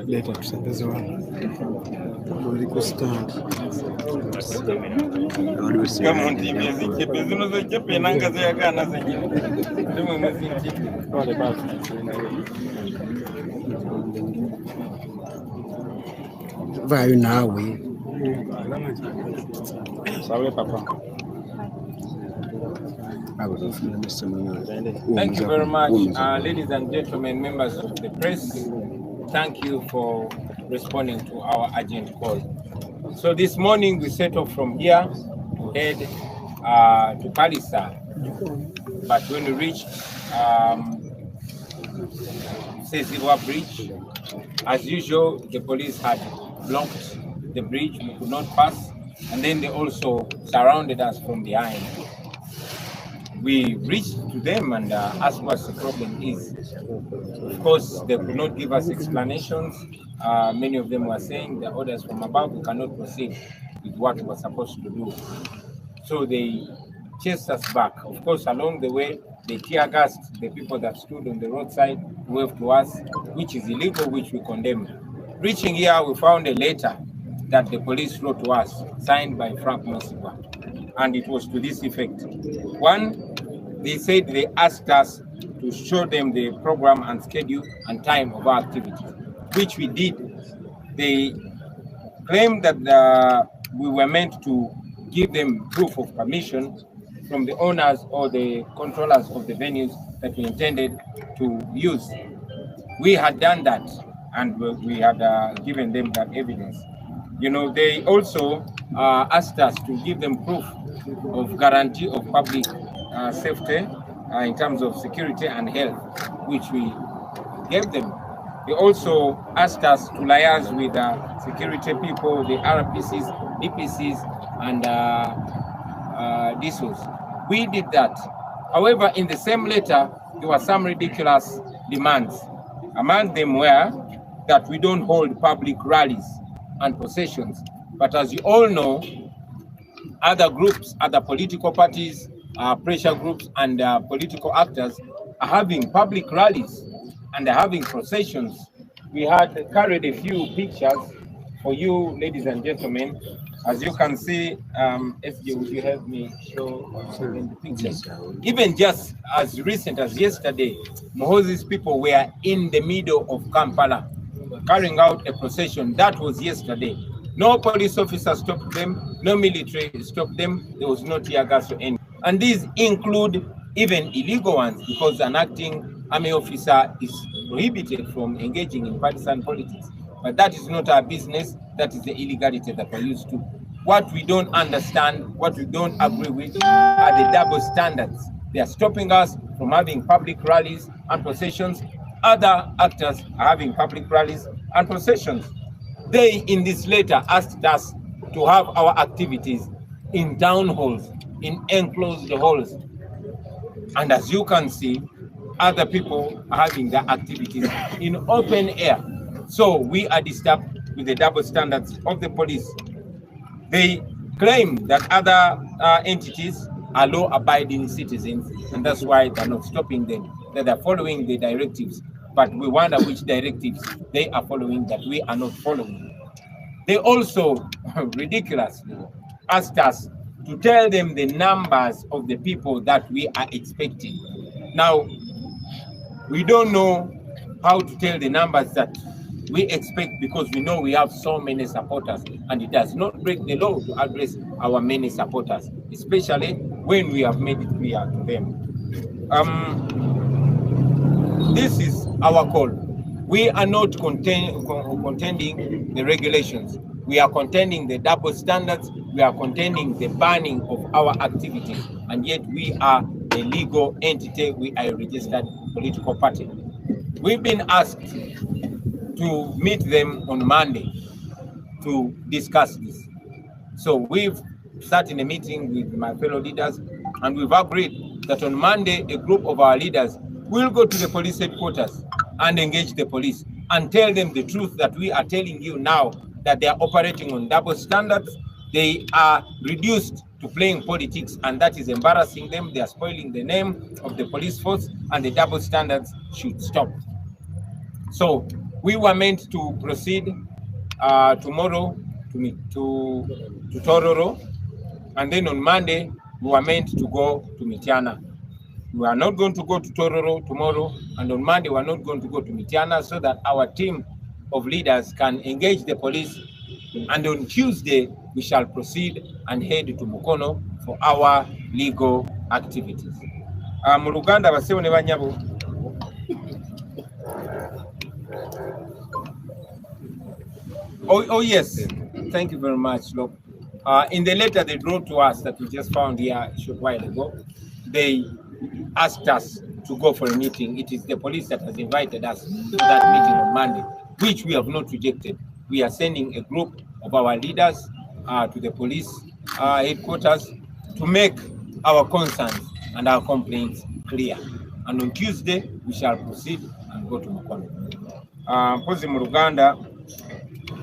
Leta tusembeze wana uliko stand kama ndivyo zichepe zinozochepe nanga zayakana zenye ndimo mwezinchi wale basi vayo nawe sawa papa. Thank you very much, ladies and gentlemen, members of the press. Thank you for responding to our urgent call. So this morning we set off from here to head to Palisa, but when we reached Seziwa Bridge, as usual, the police had blocked the bridge. We could not pass, and then they also surrounded us from behind. We reached to them and asked what the problem is. Of course, they could not give us explanations. Many of them were saying the orders from above, we cannot proceed with what we were supposed to do. So they chased us back. Of course, along the way, they tear gassed the people that stood on the roadside, waved to us, which is illegal, which we condemn. Reaching here, we found a letter that the police wrote to us, signed by Frank Mosiba. And it was to this effect. One, they said they asked us to show them the program and schedule and time of our activities, which we did. They claimed that we were meant to give them proof of permission from the owners or the controllers of the venues that we intended to use. We had done that, and we had given them that evidence. You know, they also asked us to give them proof of guarantee of public safety in terms of security and health, which we gave them. They also asked us to liaise with security people, the RPCs, DPCs, and DSOs. We did that. However, in the same letter, there were some ridiculous demands. Among them were that we don't hold public rallies and processions. But as you all know, other groups, other political parties, pressure groups, and political actors are having public rallies and they're having processions. We had carried a few pictures for you, ladies and gentlemen. As you can see, SJ, would you help me show the pictures? Even just as recent as yesterday, Mohozi's people were in the middle of Kampala carrying out a procession. That was yesterday. No police officer stopped them, no military stopped them, there was no tear gas or any. And these include even illegal ones, because an acting army officer is prohibited from engaging in partisan politics. But that is not our business, that is the illegality that we're used to. What we don't understand, what we don't agree with are the double standards. They are stopping us from having public rallies and processions. Other actors are having public rallies and processions. They, in this letter, asked us to have our activities in town halls, in enclosed halls. And as you can see, other people are having their activities in open air. So we are disturbed with the double standards of the police. They claim that other entities are law-abiding citizens, and that's why they're not stopping them, that they're following the directives. But we wonder which directives they are following that we are not following. They also ridiculously asked us to tell them the numbers of the people that we are expecting. Now, we don't know how to tell the numbers that we expect, because we know we have so many supporters, and it does not break the law to address our many supporters, especially when we have made it clear to them. This is our call. We are not contending the regulations. We are contending the double standards. We are contending the banning of our activities, and yet we are a legal entity. We are a registered political party. We've been asked to meet them on Monday to discuss this. So we've sat in a meeting with my fellow leaders and we've agreed that on Monday, a group of our leaders will go to the police headquarters and engage the police and tell them the truth that we are telling you now, that they are operating on double standards. They are reduced to playing politics, and that is embarrassing them. They are spoiling the name of the police force, and the double standards should stop. So we were meant to proceed tomorrow to Tororo, and then on Monday we were meant to go to Mityana. We are not going to go to Tororo tomorrow, and on Monday we are not going to go to Mityana, so that our team of leaders can engage the police, and on Tuesday we shall proceed and head to Mukono for our legal activities. Mu Luganda basebo ne banyabo. Oh yes, thank you very much. Look, in the letter they wrote to us that we just found here a short while ago, they asked us to go for a meeting. It is the police that has invited us to that meeting on Monday, which we have not rejected. We are sending a group of our leaders to the police headquarters to make our concerns and our complaints clear. And on Tuesday, we shall proceed and go to Mukono. Mpozi mu Luganda,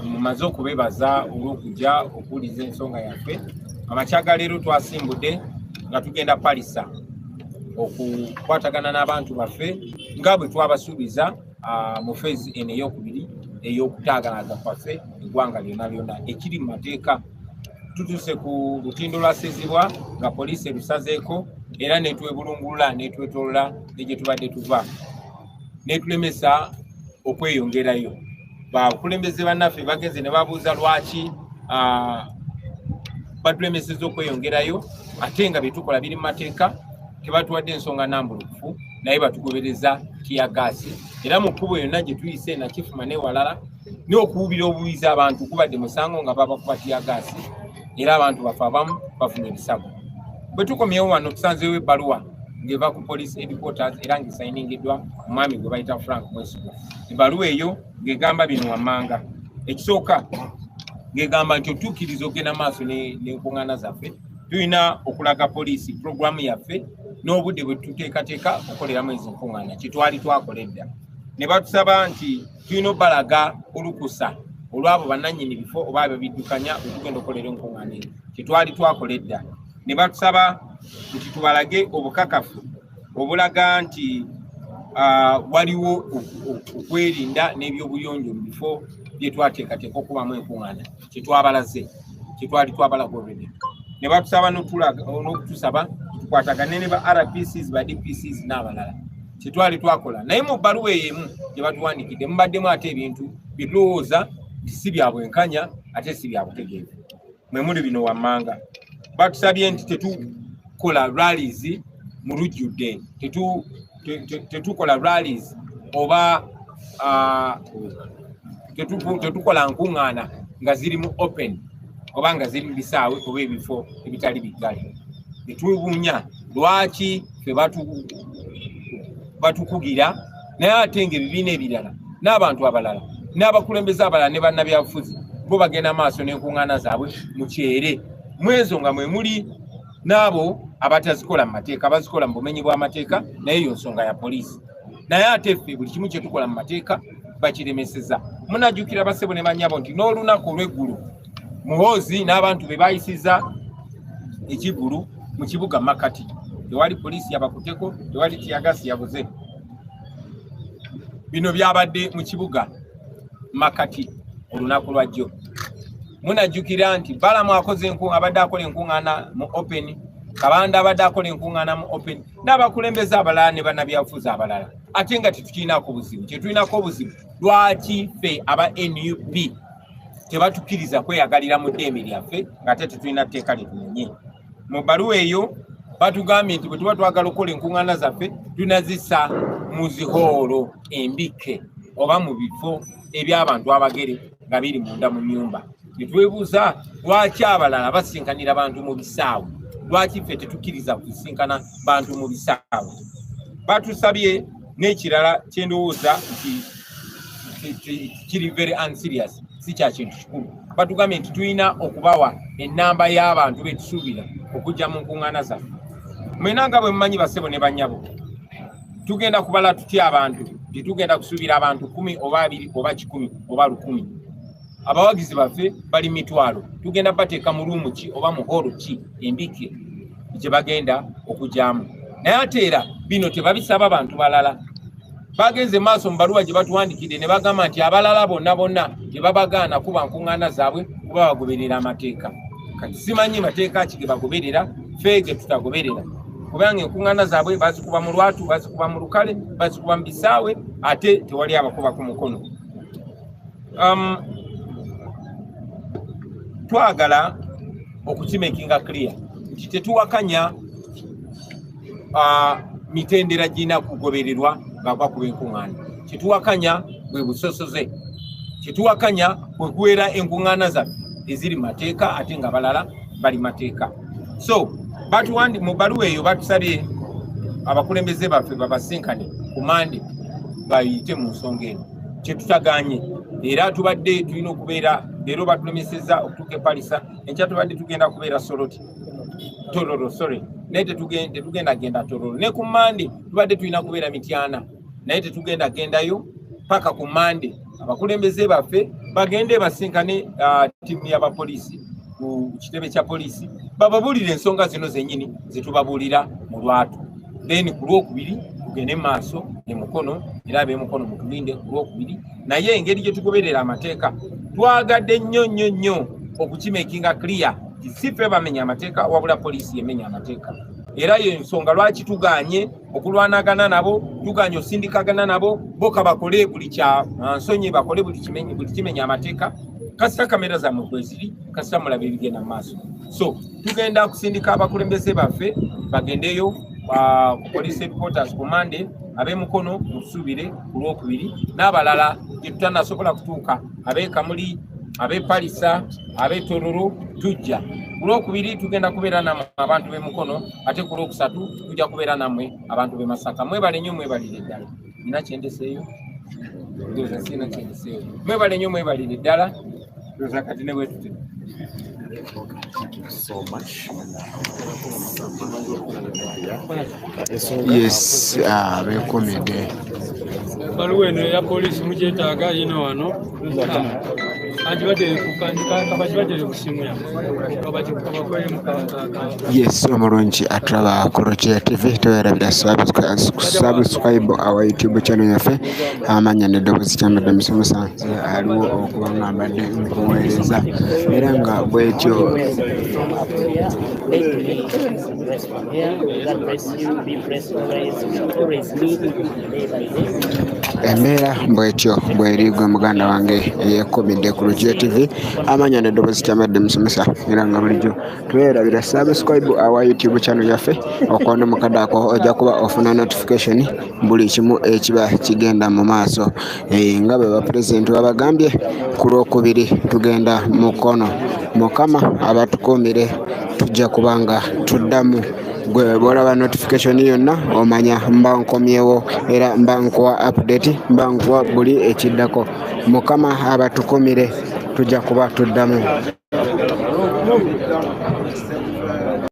mumaze okubebaza olw'okujja okuwuliza ensonga yaffe. Amakyaga leero twasimbudde nga tugenda Palisa okukwatagana n'abantu baffe nga bwe twabasuubiza mu feezi eno ey'okubiri ey'okutaagalaza kwaffe eggwanga lyonna lyonna ekiri mu mateeka. Tutuuse ku lutindo lwasezibwa nga poliisi erusazeeko era netwebulungulula netwetolola ne gye tubadde tuva netulemesa okweyongerayo. Bakulembeze bannaffe bageze ne babuuza lwaki batulemeseza okweyongerayo ate nga byetukola biri mu mateeka, tebatuwadde ensonga nambulukufu naye batugobereza tiyagaasi. Era mu kkubo yonna gye tuyise Nakifuma n'ewalala n'okuwubira obuwizi abantu kubadde musango nga baba kuba tiyagaasi era abantu bafe abamu bafunye ebisago. Bwe tukomyewo wano tusanzeewo ebbaluwa ng'eva ku police headquarters era ng'esayiningiddwa omwami gwe bayita Frank Mwesigwa. Ebbaluwa eyo ng'egamba bino wammanga. Ekisooka ng'egamba nti otuukiriza ogenda maaso n'enkuŋŋaana zaffe, tulina okulaga poliisi puroguramu yaffe n'obudde bwe tuteekateeka okukoleramu ezo nkuŋŋaana kye twali twakola edda. Ne batusaba nti tulina obbalaga olukusa olw'abo bannannyini bifo oba ababiddukanya bwe tugenda okukolera enkuŋŋaana ezo kye twali twakola edda. Ne batusaba nti tubalage obukakafu obulaga nti waliwo okwerinda n'ebyobuyonjo mu bifo bye twateekateeka okubamu enkuŋŋaana kye twabalaze kye twali twabalaga olwedde. Ne batusaba n'okutusaba tukwatagane ne ba RPCs ba DPCs n'abalala kye twali twakola. Naye mu bbaluwa ey'emu gye batuwandiikidde mubaddemu ate ebintu bye tulowooza nti si bya bwenkanya ate si bya butegeevu. Mwe muli bino wammanga. Batusabye nti tetukola rallies mu lujjudde, tetukola rallies oba tetukola nkuŋŋaana nga ziri mu open oba nga ziri mu bisaawe oba ebifo ebitali biggale. Netubuunya lwaki ffe batukugira naye ate ng'ebibiina ebirala n'abantu abalala n'abakulembeze abalala ne bannabyabufuzi bo bagenda maaso n'enkuŋŋaana zaabwe mu kyere. Mwezo nga mwe muli n'abo abatazikola mu mateeka, bazikola mu bumenyi bw'amateeka, naye yo nsonga ya poliisi. Naye ate ffe buli kimu kye tukola mu mateeka bakiremeseza. Munajjukira basebo ne bannyabo nti n'olunaku olw'eggulu Muhoozi n'abantu be bayisiza ekigulu mu kibuga Makati, tewali poliisi yabakuteko, tewali tiyagasi yabuze. Bino byabadde mu kibuga Makati olunaku lwajjo. Munajjukira nti Balamu abadde akola enkuŋŋaana mu open, Kabanda abadde akola enkuŋŋaana mu open, n'abakulembeze abalala ne bannabyabufuzi abalala. Ate nga tetukirinako buzibu. Kye tulinako obuzibu lwaki ffe aba NUP tebatukkiriza kweyagalira mu ddembe lyaffe ng'ate tetulina tteeka litumenye. Mu bbaluwa eyo batugambye nti bwe tuba twagala okukola enkuŋŋaana zaffe tunazissa mu zihoolo embike oba mu bifo eby'abantu abagere nga biri munda mu nnyumba. Ne twebuuza lwaki abalala basinkanira bantu mu bisaawe, lwaki ffe tetukkiriza kusinkana bantu mu bisaawe. Batusabye n'ekirala kye ndowooza nti kiri very unserious, si kya kintu kikulu. Batugambye nti tulina okubawa ennamba y'abantu be tusuubira okujja mu nkuŋŋaana zaffe. mwenanga bwe mmanyi basebo ne banyabo tugenda kubala tutya abantu titugenda kusuubira abantu 10 oba 2 oba 10 oba 100 abawagizi baffe bali mitwalo tugenda bateeka mu ruumu ki oba mu holo ki embike gye bagenda okujyamu naye ate era bino tebabisaba abantu balala bagenze maaso mu baluwa gye batuwandikidde ne bagamba nti abalala bonna tebabagaana kuba nkuŋŋaana zaabwe kuba bagoberera amateeka kati simanyi mateeka ki ge bagoberera feege tutagoberera kubanga enkuŋŋaana zaabwe bazikuba mu lwatu bazikuba mu lukale bazikuba mu bisaawe ate tewali abakuba ku mukono twagala okukimekinga clear nti tetuwakanya mitendera gina kugobererwa bava ku enkuŋŋaana kyetuwakanya bwe busosoze kyetuwakanya kwe kuwera enkuŋŋaana zaffe eziri mateeka ate nga balala bali mateeka so batuwandi mu baluwa eyo batusabye abakulembeze baffe babasinkane ku Mande bayite mu nsonga eno kyetutaganye era tubadde tulina okubeera leero batulemesezza okutuuka epalisa enkya tubadde tugenda kubeera Tororo sorry naye tetugenda genda Tororo ne ku Mande tubadde tulina kubeera Mityana naye tetugenda gendayo paka ku Mande abakulembeze baffe bagende basinkane tiimu y'abapoliisi ku kitebe kya poliisi bababuulire ensonga zino zennyini zetubabuulira mu lwatu then ku Lwokubiri tugende maaso emukono era ab'emukono mutulinde ku Lwokubiri naye engeri gye tugoberera amateeka twagadde nnyo okukimekinga clear si ffe bamenya amateeka wabula poliisi yemenya amateeka era yo ensonga lwaki tuganye okulwanagana nabo tuganye osindikagana nabo boka bakole buli kya nsonyi bakole buli kimenya amateeka kasita kamera zammwe kweziri kasita mulabe ebigenda mu maaso so tugenda kusindika abakulembeze baffe bagendeyo ku police headquarters ku Mande ab'emukono musuubire ku Lwokubiri n'abalala gye tutanasobola kutuuka ab'ekamuli ab'epalisa ab'etororo tujja ku Lwokubiri tugenda kubeera nammwe abantu b'emukono ate ku Lwokusatu tujja kubeera nammwe abantu b'e Masaka mwebale nnyo mwebalire ddala nina kyendeseeyo sina kyendeseeyo mwebale nnyo mwebalire ddala ndoza kati ne bwetute so much. Yes, bekomede. Baluwa eno ya poliisi mukyetaaga yino wano agibatere ku simu yes omulungi atulaba ku Roger TV tewerabira subscribe our YouTube channel yaffe amanya n'eddoboozi kyambadde musomesa aliwo okuba nga mbadde nkuweereza era nga bwetyo embeera bwetyo bw'erigwe muganda wange yekomedde ku Roger TV amanya n'eddoboozi kyambadde musomesa era nga bulijjo twewerabira subscribe our YouTube channel yaffe okono mukadde ako ojja kuba ofuna notification buli kimu ekiba kigenda mu maaso nga bwe bapulezidenti babagambye ku Lwokubiri tugenda mukono mukama abatukuumire tujja kubanga tuddamu gwe bwolaba notification yonna omanya mba nkomyewo era mba nkuwa update mba nkuwa buli ekiddako mukama abatukuumire tujja kuba tuddamu